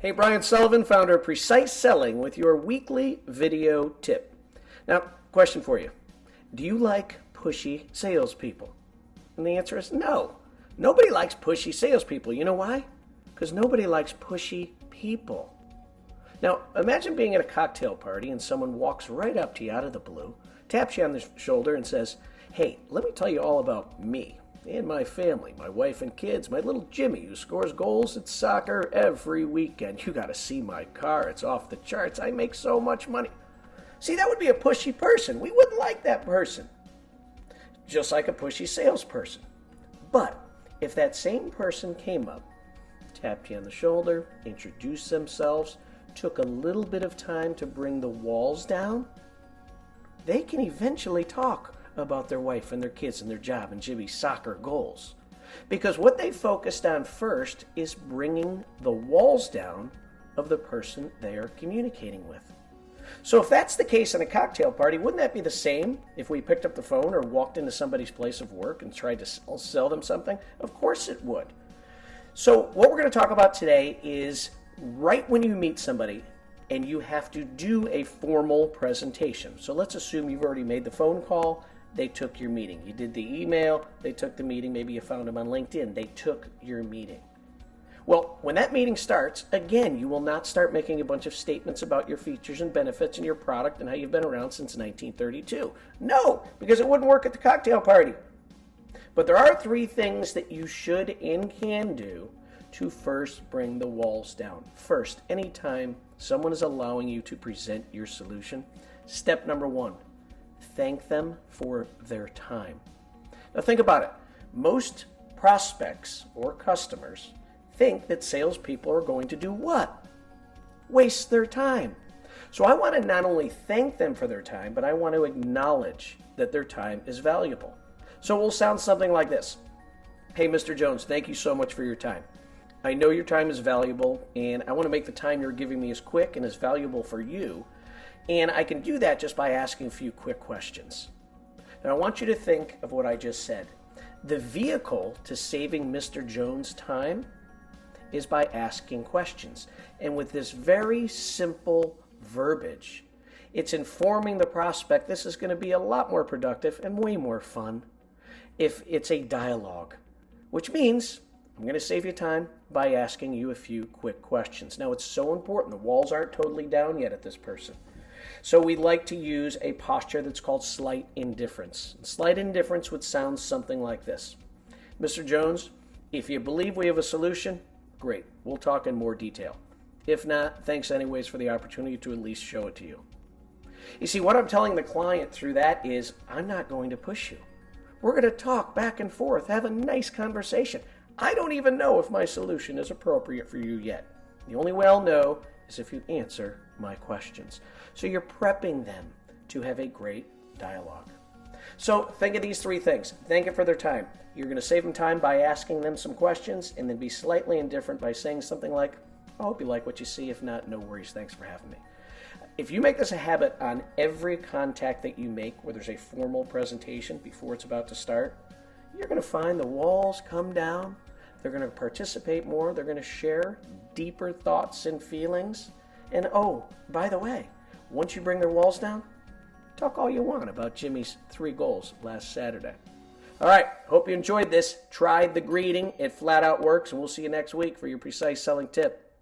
Hey, Brian Sullivan, founder of Precise Selling, with your weekly video tip. Now, question for you. Do you like pushy salespeople? And the answer is no. Nobody likes pushy salespeople. You know why? Because nobody likes pushy people. Now, imagine being at a cocktail party and someone walks right up to you out of the blue, taps you on the shoulder and says, "Hey, let me tell you all about me and my family, my wife and kids, my little Jimmy who scores goals at soccer every weekend. You got to see my car. It's off the charts. I make so much money." See, that would be a pushy person. We wouldn't like that person. Just like a pushy salesperson. But if that same person came up, tapped you on the shoulder, introduced themselves, took a little bit of time to bring the walls down, they can eventually talk about their wife and their kids and their job and Jimmy's soccer goals. Because what they focused on first is bringing the walls down of the person they are communicating with. So if that's the case in a cocktail party, wouldn't that be the same if we picked up the phone or walked into somebody's place of work and tried to sell them something? Of course it would. So what we're going to talk about today is right when you meet somebody and you have to do a formal presentation. So let's assume you've already made the phone call. They took your meeting. You did the email. They took the meeting. Maybe you found them on LinkedIn. They took your meeting. Well, when that meeting starts, again, you will not start making a bunch of statements about your features and benefits and your product and how you've been around since 1932. No, because it wouldn't work at the cocktail party. But there are 3 things that you should and can do to first bring the walls down. First, anytime someone is allowing you to present your solution, step number 1, thank them for their time. Now think about it. Most prospects or customers think that salespeople are going to do what? Waste their time. So I want to not only thank them for their time, but I want to acknowledge that their time is valuable. So it will sound something like this. "Hey, Mr. Jones, thank you so much for your time. I know your time is valuable, and I want to make the time you're giving me as quick and as valuable for you. And I can do that just by asking a few quick questions. Now, I want you to think of what I just said. The vehicle to saving Mr. Jones' time is by asking questions. And with this very simple verbiage, it's informing the prospect this is going to be a lot more productive and way more fun if it's a dialogue, which means I'm going to save you time by asking you a few quick questions. Now, it's so important. The walls aren't totally down yet at this person. So we like to use a posture that's called slight indifference. Slight indifference would sound something like this. "Mr. Jones, if you believe we have a solution, great. We'll talk in more detail. If not, thanks anyways for the opportunity to at least show it to you." You see, what I'm telling the client through that is I'm not going to push you. We're going to talk back and forth, have a nice conversation. I don't even know if my solution is appropriate for you yet. The only way I'll know is if you answer my questions. So you're prepping them to have a great dialogue. So think of these 3 things. Thank them for their time. You're going to save them time by asking them some questions, and then be slightly indifferent by saying something like, "I hope you like what you see. If not, no worries. Thanks for having me." If you make this a habit on every contact that you make where there's a formal presentation before it's about to start, you're going to find the walls come down. They're going to participate more. They're going to share deeper thoughts and feelings. And oh, by the way, once you bring their walls down, talk all you want about Jimmy's 3 goals last Saturday. All right, hope you enjoyed this. Try the greeting. It flat out works, and we'll see you next week for your precise selling tip.